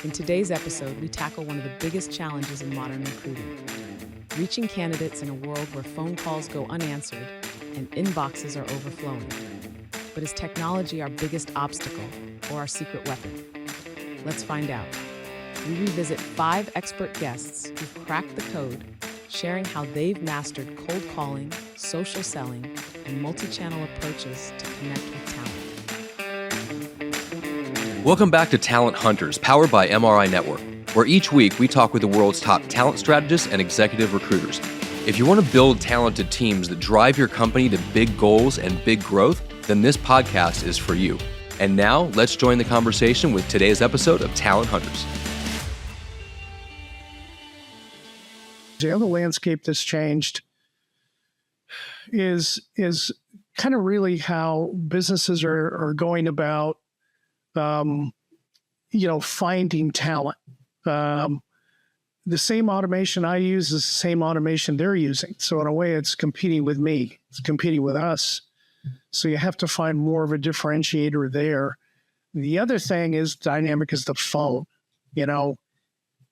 In today's episode, we tackle one of the biggest challenges in modern recruiting, reaching candidates in a world where phone calls go unanswered and inboxes are overflowing. But is technology our biggest obstacle or our secret weapon? Let's find out. We revisit 5 expert guests who've cracked the code, sharing how they've mastered cold calling, social selling, and multi-channel approaches to connect with talent. Welcome back to Talent Hunters, powered by MRI Network, where each week we talk with the world's top talent strategists and executive recruiters. If you want to build talented teams that drive your company to big goals and big growth, then this podcast is for you. And now, let's join the conversation with today's episode of Talent Hunters. The other landscape that's changed is kind of really how businesses are going about, finding talent. The same automation I use is the same automation they're using. So in a way, it's competing with me. It's competing with us. So you have to find more of a differentiator there. The other thing is dynamic is the phone.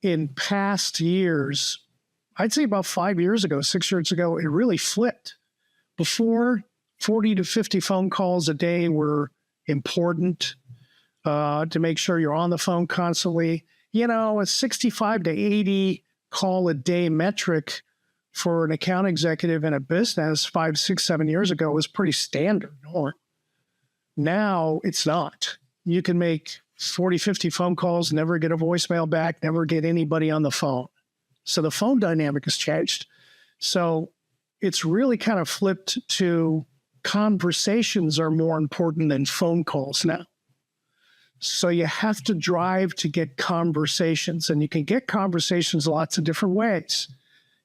In past years, I'd say about 5 years ago, 6 years ago, it really flipped. Before, 40 to 50 phone calls a day were important to make sure you're on the phone constantly. A 65 to 80 call a day metric for an account executive in a business 5, 6, 7 years ago was pretty standard. Now it's not. You can make 40, 50 phone calls, never get a voicemail back, never get anybody on the phone. So the phone dynamic has changed. So it's really kind of flipped to conversations are more important than phone calls now. So you have to drive to get conversations, and you can get conversations lots of different ways.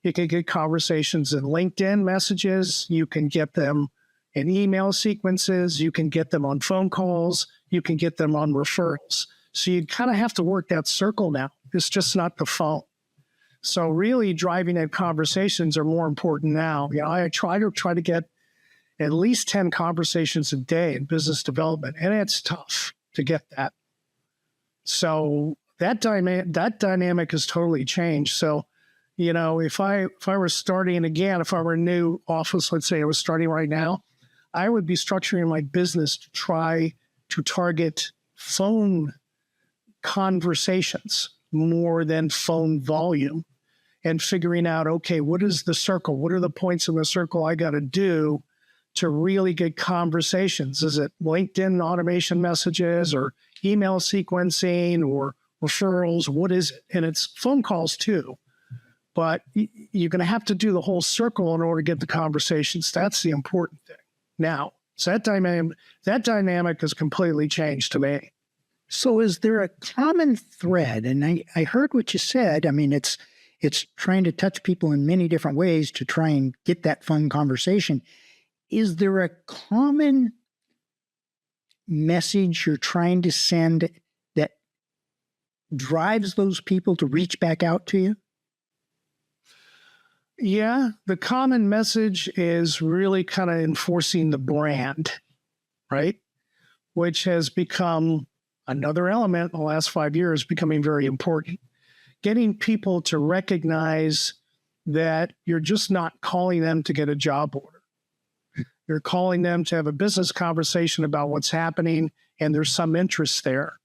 You can get conversations in LinkedIn messages. You can get them in email sequences. You can get them on phone calls. You can get them on referrals. So you kind of have to work that circle now. It's just not the phone. So really driving at conversations are more important now. I try to get at least 10 conversations a day in business development, and it's tough to get that. So that dynamic has totally changed. So, if I were starting again, if I were a new office, let's say I was starting right now, I would be structuring my business to try to target phone conversations more than phone volume, and figuring out, okay, what is the circle? What are the points in the circle I got to do to really get conversations? Is it LinkedIn automation messages or email sequencing or referrals? What is it? And it's phone calls too. But you're going to have to do the whole circle in order to get the conversations. That's the important thing. Now, so that dynamic has completely changed to me. So is there a common thread? And I heard what you said. I mean, it's trying to touch people in many different ways to try and get that fun conversation. Is there a common message you're trying to send that drives those people to reach back out to you? Yeah, the common message is really kind of enforcing the brand, right? Which has become another element in the last 5 years, becoming very important. Getting people to recognize that you're just not calling them to get a job order. You're calling them to have a business conversation about what's happening, and there's some interest there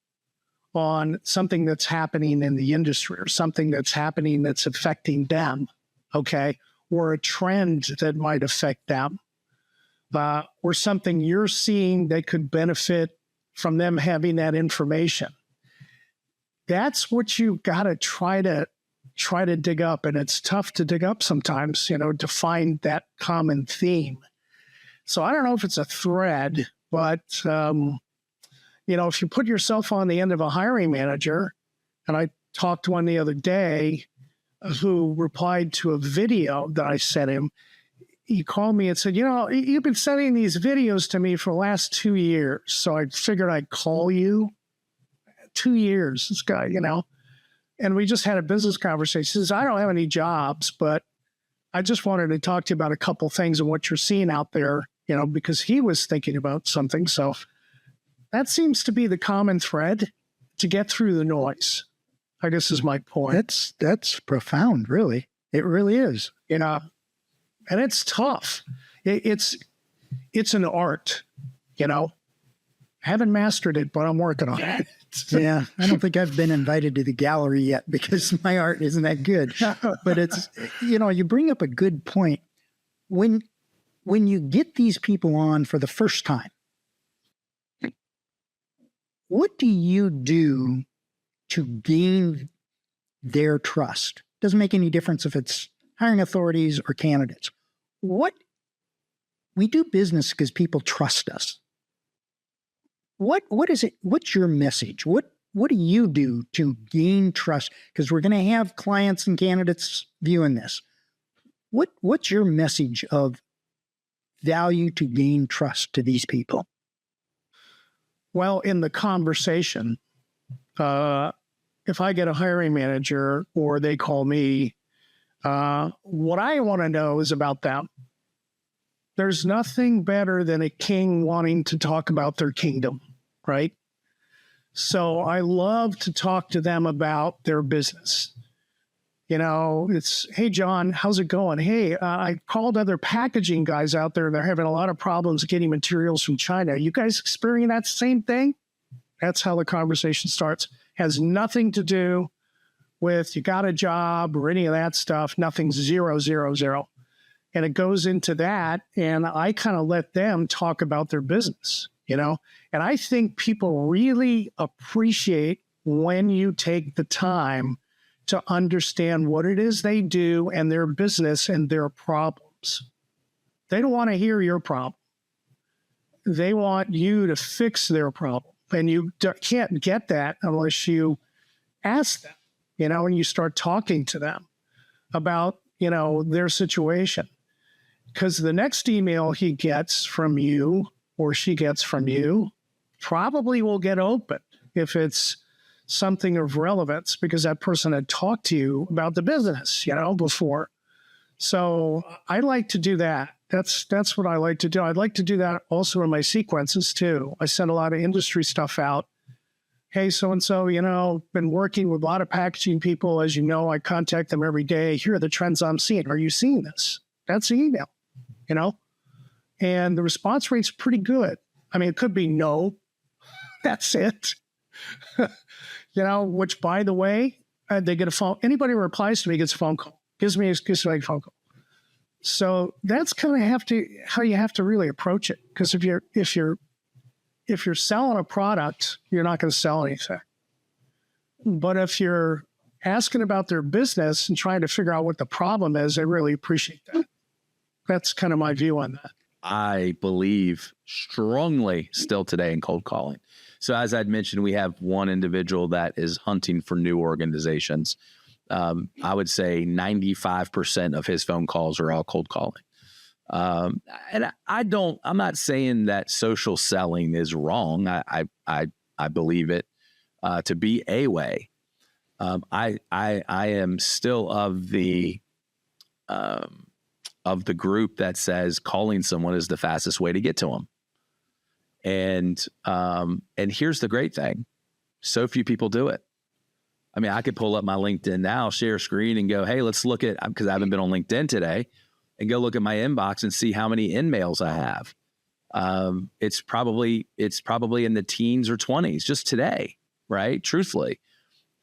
on something that's happening in the industry or something that's happening that's affecting them, okay? Or a trend that might affect them, or something you're seeing that could benefit from them having that information. That's what you got to try to dig up. And it's tough to dig up sometimes, to find that common theme. So I don't know if it's a thread, but, if you put yourself on the end of a hiring manager, and I talked to one the other day who replied to a video that I sent him. He called me and said, you've been sending these videos to me for the last 2 years. So I figured I'd call you. 2 years, this guy, and we just had a business conversation. He says, I don't have any jobs, but I just wanted to talk to you about a couple things and what you're seeing out there, because he was thinking about something. So that seems to be the common thread to get through the noise. I guess is my point. That's profound, really. It really is. You know, and it's tough. It's an art, you know. I haven't mastered it, but I'm working on it. Yeah, I don't think I've been invited to the gallery yet because my art isn't that good. But it's, you bring up a good point. When you get these people on for the first time, what do you do to gain their trust? Doesn't make any difference if it's hiring authorities or candidates. We do business because people trust us. What is it? What's your message? What do you do to gain trust? Because we're going to have clients and candidates viewing this. What's your message of value to gain trust to these people? Well, in the conversation, if I get a hiring manager or they call me, what I want to know is about them. There's nothing better than a king wanting to talk about their kingdom, right? So I love to talk to them about their business. It's, hey, John, how's it going? Hey, I called other packaging guys out there. They're having a lot of problems getting materials from China. You guys experiencing that same thing? That's how the conversation starts. Has nothing to do with you got a job or any of that stuff. Nothing, 0, 0, 0. And it goes into that, and I kind of let them talk about their business, And I think people really appreciate when you take the time to understand what it is they do and their business and their problems. They don't want to hear your problem. They want you to fix their problem. And you can't get that unless you ask them, and you start talking to them about, their situation. Because the next email he gets from you or she gets from you probably will get opened if it's something of relevance because that person had talked to you about the business, before. So I like to do that. That's what I like to do. I'd like to do that also in my sequences too. I send a lot of industry stuff out. Hey, so-and-so, been working with a lot of packaging people. As you know, I contact them every day. Here are the trends I'm seeing. Are you seeing this? That's the email, and the response rate's pretty good. I mean, it could be no. That's it. Which, by the way, they get a phone. Anybody who replies to me gets a phone call. Gives me a phone call. So that's kind of how you have to really approach it. Because if you're selling a product, you're not going to sell anything. But if you're asking about their business and trying to figure out what the problem is, I really appreciate that. That's kind of my view on that. I believe strongly still today in cold calling. So as I'd mentioned, we have one individual that is hunting for new organizations. I would say 95% of his phone calls are all cold calling. And I'm not saying that social selling is wrong. I believe it to be a way. I am still of the group that says calling someone is the fastest way to get to them. And here's the great thing. So few people do it. I mean, I could pull up my LinkedIn now, share a screen and go, hey, let's look at, because I haven't been on LinkedIn today, and go look at my inbox and see how many in-mails I have. It's probably in the teens or 20s just today, right? Truthfully.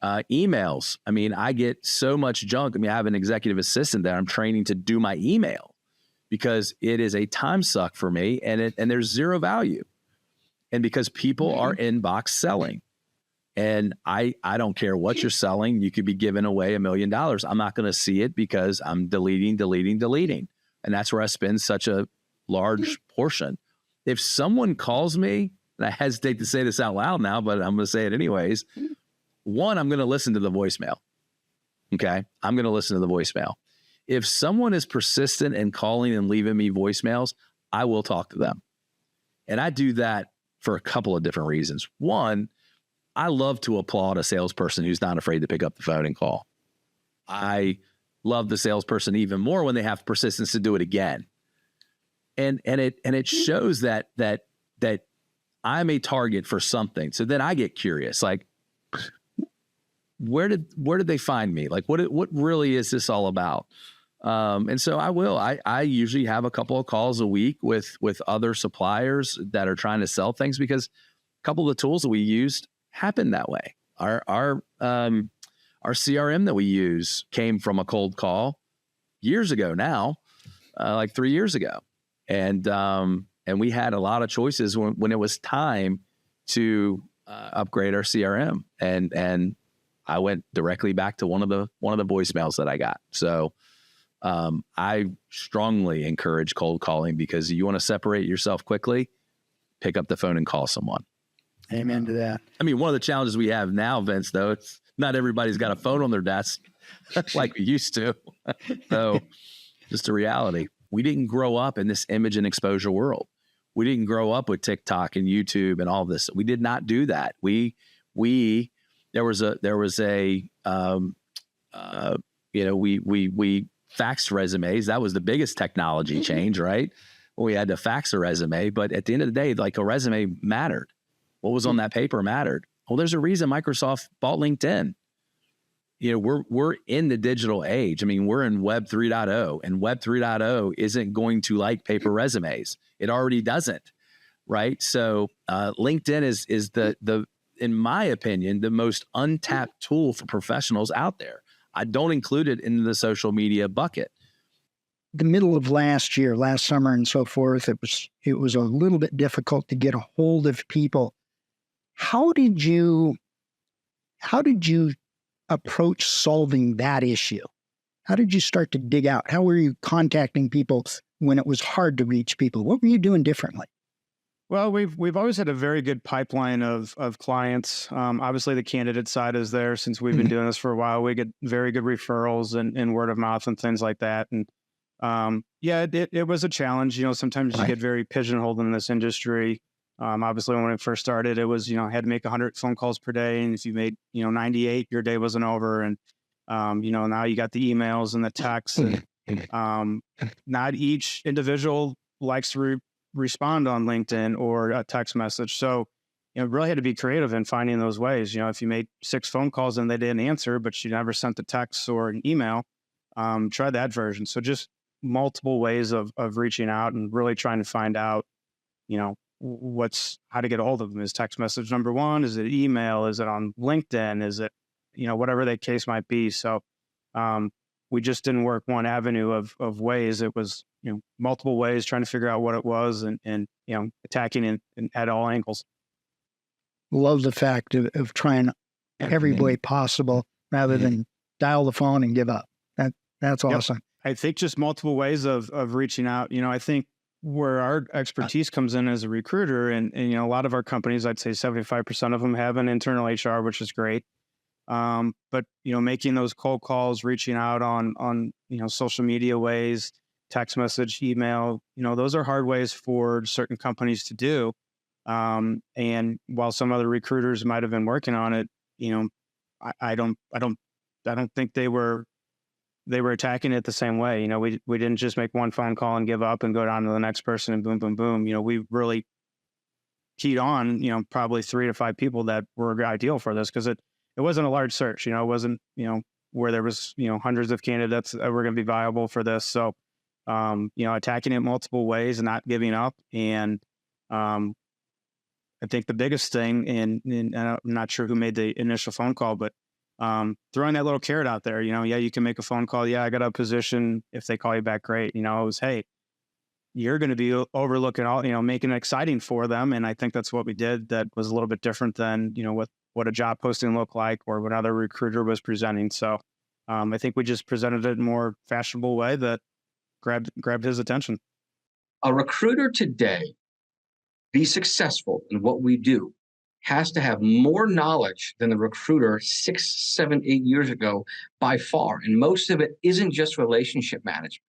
Emails. I mean, I get so much junk. I mean, I have an executive assistant that I'm training to do my email because it is a time suck for me and there's zero value. And because people are inbox selling. And I don't care what you're selling. You could be giving away $1 million. I'm not going to see it because I'm deleting. And that's where I spend such a large portion. If someone calls me, and I hesitate to say this out loud now, but I'm going to say it anyways. One, I'm going to listen to the voicemail. Okay. I'm going to listen to the voicemail. If someone is persistent in calling and leaving me voicemails, I will talk to them. And I do that for a couple of different reasons. One, I love to applaud a salesperson who's not afraid to pick up the phone and call. I love the salesperson even more when they have persistence to do it again. And it shows that I'm a target for something. So then I get curious, like, where did they find me? Like, what really is this all about? And so I usually have a couple of calls a week with other suppliers that are trying to sell things, because a couple of the tools that we used happen that way. Our CRM that we use came from a cold call years ago now, like 3 years ago. And we had a lot of choices when it was time to upgrade our CRM, and I went directly back to one of the voicemails that I got. So I strongly encourage cold calling, because you want to separate yourself quickly, pick up the phone and call someone. Amen to that. I mean, one of the challenges we have now, Vince, though, it's not everybody's got a phone on their desk like we used to. So just a reality. We didn't grow up in this image and exposure world. We didn't grow up with TikTok and YouTube and all this. We did not do that. We faxed resumes. That was the biggest technology change, right? We had to fax a resume, but at the end of the day, like, a resume mattered. What was on that paper mattered. Well, there's a reason Microsoft bought LinkedIn. We're in the digital age. I mean, we're in Web 3.0, and Web 3.0 isn't going to like paper resumes. It already doesn't, right? So LinkedIn is the in my opinion, the most untapped tool for professionals out there. I don't include it in the social media bucket. The middle of last summer and so forth, it was a little bit difficult to get a hold of people. How did you approach solving that issue? How did you start to dig out? How were you contacting people when it was hard to reach people? What were you doing differently? Well, we've always had a very good pipeline of clients. Obviously, the candidate side is there since we've been doing this for a while. We get very good referrals and word of mouth and things like that. And it was a challenge. Sometimes you get very pigeonholed in this industry. Obviously, when it first started, it was, I had to make 100 phone calls per day. And if you made, 98, your day wasn't over. And, now you got the emails and the texts. And not each individual likes to respond on LinkedIn or a text message. So, really had to be creative in finding those ways. If you made 6 phone calls and they didn't answer, but you never sent a text or an email, try that version. So just multiple ways of reaching out and really trying to find out, how to get a hold of them. Is text message number one? Is it email? Is it on LinkedIn? Is it, whatever that case might be. So we just didn't work one avenue of ways. It was, multiple ways, trying to figure out what it was and attacking it at all angles. Love the fact of trying every way possible rather than dial the phone and give up. That's awesome. I think just multiple ways of reaching out. I think where our expertise comes in as a recruiter, and a lot of our companies, I'd say 75% of them have an internal HR, which is great. But making those cold calls, reaching out on social media ways, text message, email, those are hard ways for certain companies to do. And while some other recruiters might have been working on it, I don't think they were attacking it the same way. We didn't just make one phone call and give up and go down to the next person and boom, boom, boom. We really keyed on, probably 3 to 5 people that were ideal for this, because it wasn't a large search. It wasn't, where there was, hundreds of candidates that were going to be viable for this. So, attacking it multiple ways and not giving up. And I think the biggest thing, and I'm not sure who made the initial phone call, but throwing that little carrot out there, you can make a phone call. Yeah, I got a position. If they call you back, great. It was, hey, you're going to be overlooking all, making it exciting for them. And I think that's what we did. That was a little bit different than, what a job posting looked like or what other recruiter was presenting. So I think we just presented it in a more fashionable way that grabbed his attention. A recruiter today, be successful in what we do, has to have more knowledge than the recruiter 6, 7, 8 years ago by far. And most of it isn't just relationship management.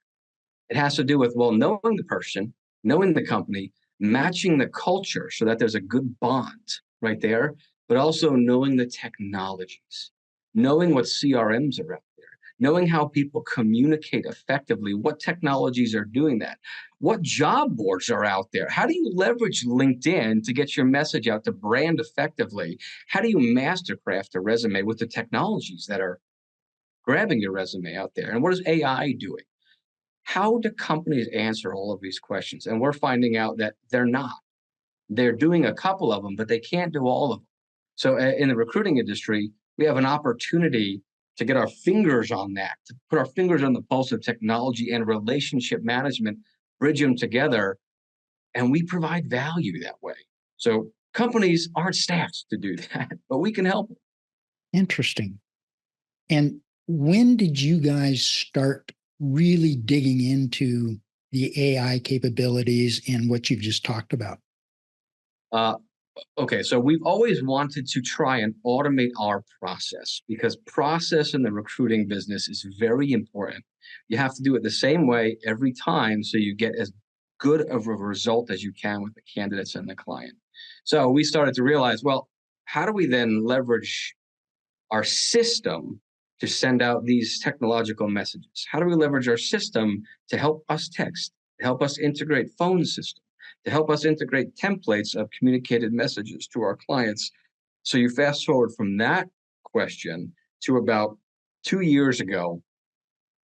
It has to do with, knowing the person, knowing the company, matching the culture so that there's a good bond right there, but also knowing the technologies, knowing what CRMs are out there, knowing how people communicate effectively, what technologies are doing that, what job boards are out there. How do you leverage LinkedIn to get your message out to brand effectively? How do you mastercraft a resume with the technologies that are grabbing your resume out there? And what is AI doing? How do companies answer all of these questions? And we're finding out that they're not. They're doing a couple of them, but they can't do all of them. So in the recruiting industry, we have an opportunity to get our fingers on that, to put our fingers on the pulse of technology and relationship management, bridge them together, and we provide value that way. So companies aren't staffed to do that, but we can help them. Interesting. And when did you guys start really digging into the AI capabilities and what you've just talked about? Okay, so we've always wanted to try and automate our process because process in the recruiting business is very important. You have to do it the same way every time so you get as good of a result as you can with the candidates and the client. So we started to realize, well, how do we then leverage our system to send out these technological messages? How do we leverage our system to help us text, to help us integrate phone systems, to help us integrate templates of communicated messages to our clients? So you fast forward from that question to about 2 years ago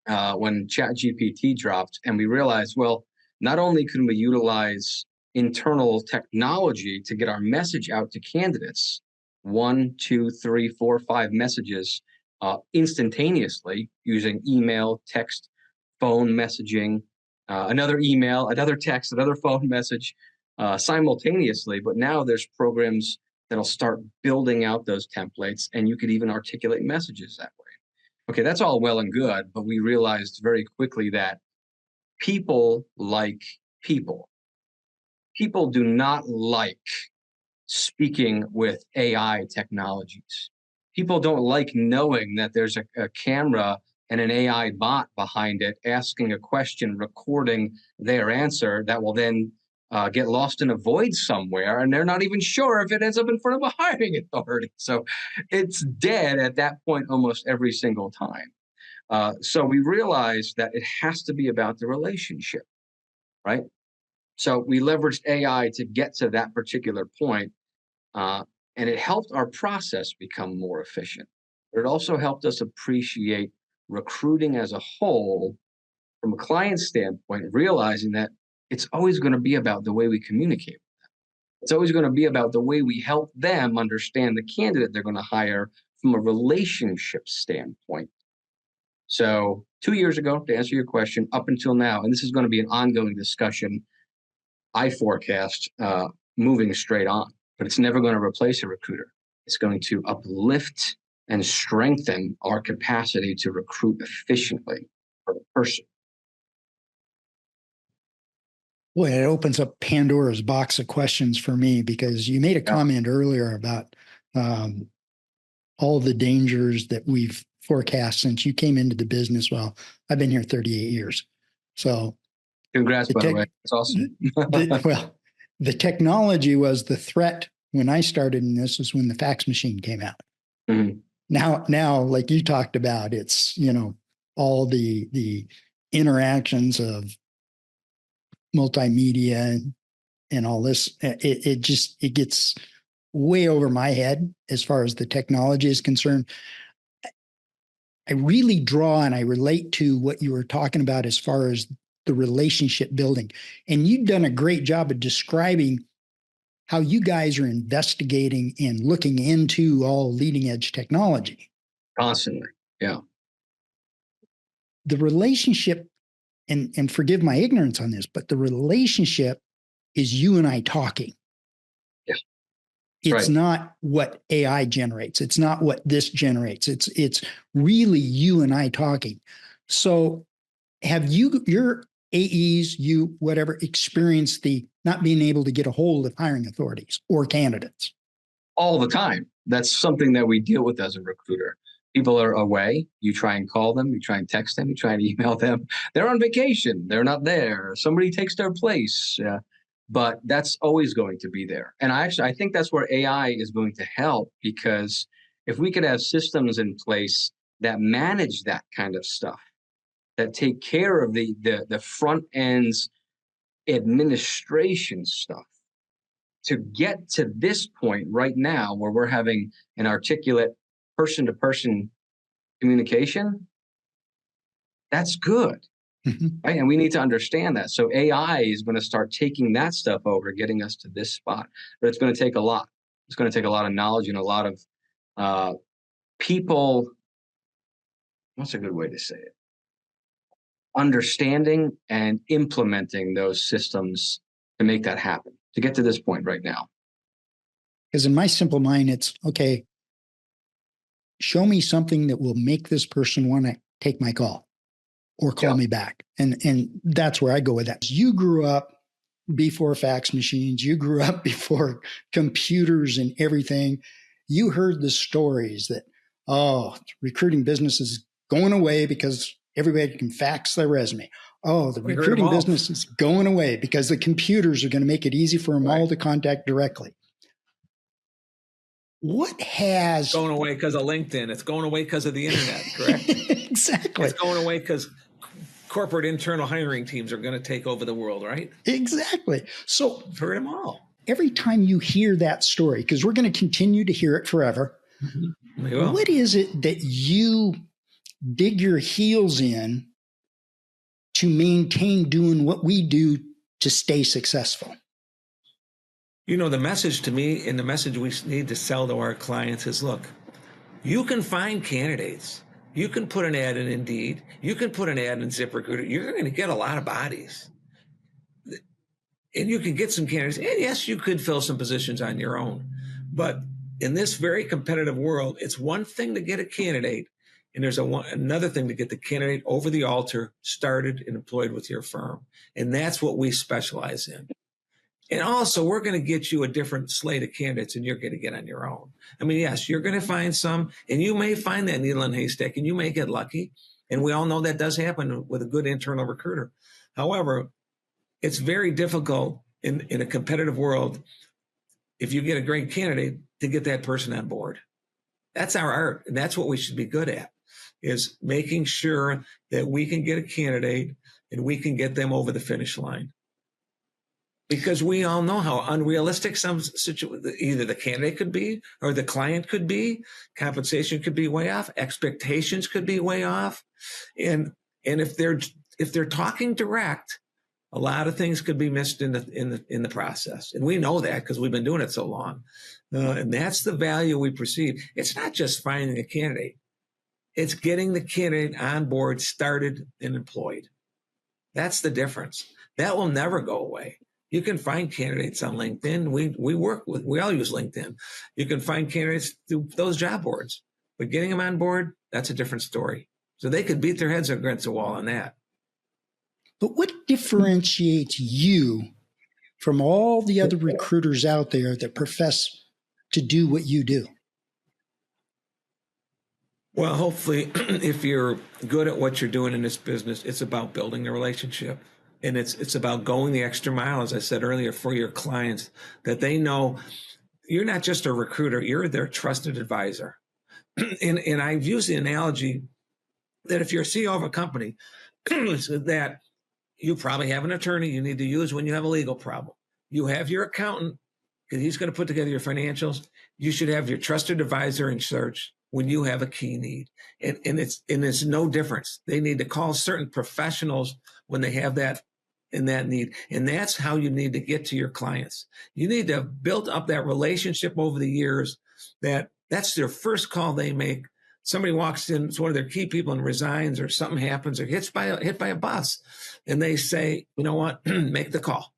when ChatGPT dropped, and we realized, well, not only can we utilize internal technology to get our message out to candidates, 1, 2, 3, 4, 5 messages instantaneously using email, text, phone messaging, another email, another text, another phone message simultaneously. But now there's programs that'll start building out those templates, and you could even articulate messages that way. Okay, that's all well and good, but we realized very quickly that people like people. People do not like speaking with AI technologies. People don't like knowing that there's a camera and an AI bot behind it asking a question, recording their answer that will then get lost in a void somewhere, and they're not even sure if it ends up in front of a hiring authority. So it's dead at that point almost every single time. So we realized that it has to be about the relationship, right? So we leveraged AI to get to that particular point, and it helped our process become more efficient. But it also helped us appreciate recruiting as a whole from a client standpoint, realizing that it's always going to be about the way we communicate with them. It's always going to be about the way we help them understand the candidate they're going to hire from a relationship standpoint. So 2 years ago, to answer your question, up until now, and this is going to be an ongoing discussion, I forecast moving straight on, but it's never going to replace a recruiter. It's going to uplift and strengthen our capacity to recruit efficiently for the person. Boy, it opens up Pandora's box of questions for me, because you made a comment earlier about all the dangers that we've forecast since you came into the business. Well, I've been here 38 years. So congrats, by the way. That's awesome. The technology was the threat when I started in this, is when the fax machine came out. Mm-hmm. Now, like you talked about, it's, all the interactions of multimedia and all this. It gets way over my head as far as the technology is concerned. I really draw and I relate to what you were talking about as far as the relationship building. And you've done a great job of describing how you guys are investigating and looking into all leading edge technology. Constantly. Yeah. The relationship, and forgive my ignorance on this, but the relationship is you and I talking. Yeah. It's right. not what AI generates. It's not what this generates. It's really you and I talking. So have your AEs, whatever, experienced the not being able to get a hold of hiring authorities or candidates? All the time. That's something that we deal with as a recruiter. People are away. You try and call them. You try and text them. You try and email them. They're on vacation. They're not there. Somebody takes their place. But that's always going to be there. And I think that's where AI is going to help, because if we could have systems in place that manage that kind of stuff, that take care of the front end's administration stuff, to get to this point right now where we're having an articulate person-to-person communication, that's good. Right? And we need to understand that. So AI is going to start taking that stuff over, getting us to this spot. But it's going to take a lot. It's going to take a lot of knowledge and a lot of people. What's a good way to say it? Understanding and implementing those systems to make that happen, to get to this point right now. Because in my simple mind, it's okay, show me something that will make this person want to take my call or call me back. And that's where I go with that. You grew up before fax machines. You grew up before computers and everything. You heard the stories that, recruiting business is going away because everybody can fax their resume. Oh, the recruiting business is going away because the computers are going to make it easy for them all to contact directly. What has going away because of LinkedIn? It's going away because of the internet, correct? Exactly. It's going away because corporate internal hiring teams are going to take over the world, right? Exactly. So I've heard them all. Every time you hear that story, because we're going to continue to hear it forever, what is it that you dig your heels in to maintain doing what we do to stay successful? You know, the message to me and the message we need to sell to our clients is, look, you can find candidates. You can put an ad in Indeed. You can put an ad in ZipRecruiter. You're going to get a lot of bodies. And you can get some candidates. And yes, you could fill some positions on your own. But in this very competitive world, it's one thing to get a candidate, and there's another thing to get the candidate over the altar, started and employed with your firm. And that's what we specialize in. And also, we're going to get you a different slate of candidates than you're going to get on your own. I mean, yes, you're going to find some, and you may find that needle in a haystack, and you may get lucky. And we all know that does happen with a good internal recruiter. However, it's very difficult in a competitive world, if you get a great candidate, to get that person on board. That's our art, and that's what we should be good at, is making sure that we can get a candidate and we can get them over the finish line. Because we all know how unrealistic some either the candidate could be or the client could be. Compensation could be way off. Expectations could be way off. And if they're talking direct, a lot of things could be missed in the process. And we know that because we've been doing it so long. And that's the value we perceive. It's not just finding a candidate. It's getting the candidate on board, started, and employed. That's the difference. That will never go away. You can find candidates on LinkedIn. We all use LinkedIn. You can find candidates through those job boards, but getting them on board, that's a different story. So they could beat their heads against the wall on that. But what differentiates you from all the other recruiters out there that profess to do what you do? Well, hopefully, if you're good at what you're doing in this business, it's about building a relationship. And it's about going the extra mile, as I said earlier, for your clients, that they know you're not just a recruiter, you're their trusted advisor. And I've used the analogy that if you're a CEO of a company, that you probably have an attorney you need to use when you have a legal problem. You have your accountant, because he's going to put together your financials. You should have your trusted advisor in search when you have a key need. And it's no difference. They need to call certain professionals when they have that need. And that's how you need to get to your clients. You need to build up that relationship over the years, that's their first call they make. Somebody walks in, it's one of their key people, and resigns, or something happens, or hit by a bus. And they say, you know what, make the call.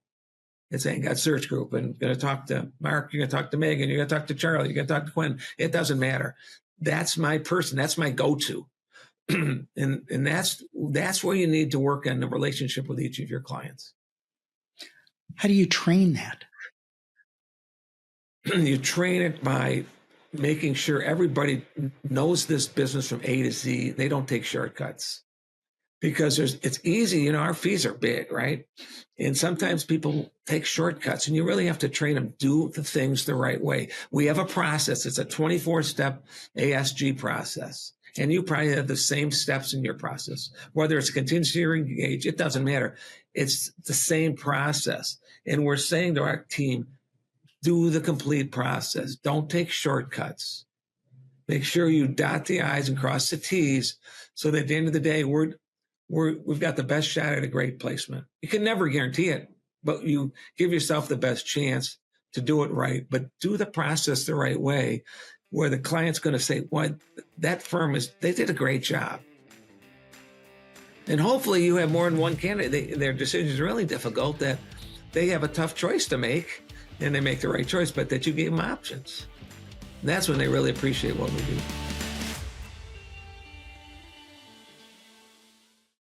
It's saying, got search group, and going to talk to Mark, you're going to talk to Megan, you're going to talk to Charlie, you're going to talk to Quinn. It doesn't matter. That's my person. That's my go-to. and that's where you need to work on the relationship with each of your clients. How do you train that? You train it by making sure everybody knows this business from A to Z. They don't take shortcuts, because it's easy. Our fees are big, right? And sometimes people take shortcuts, and you really have to train them, do the things the right way. We have a process. It's a 24-step ASG process. And you probably have the same steps in your process, whether it's contingency or engage, it doesn't matter. It's the same process. And we're saying to our team, do the complete process. Don't take shortcuts. Make sure you dot the I's and cross the T's so that at the end of the day, we've got the best shot at a great placement. You can never guarantee it, but you give yourself the best chance to do it right. But do the process the right way, where the client's going to say, "What that firm they did a great job." And hopefully you have more than one candidate. Their decision is really difficult, that they have a tough choice to make and they make the right choice, but that you gave them options. And that's when they really appreciate what we do.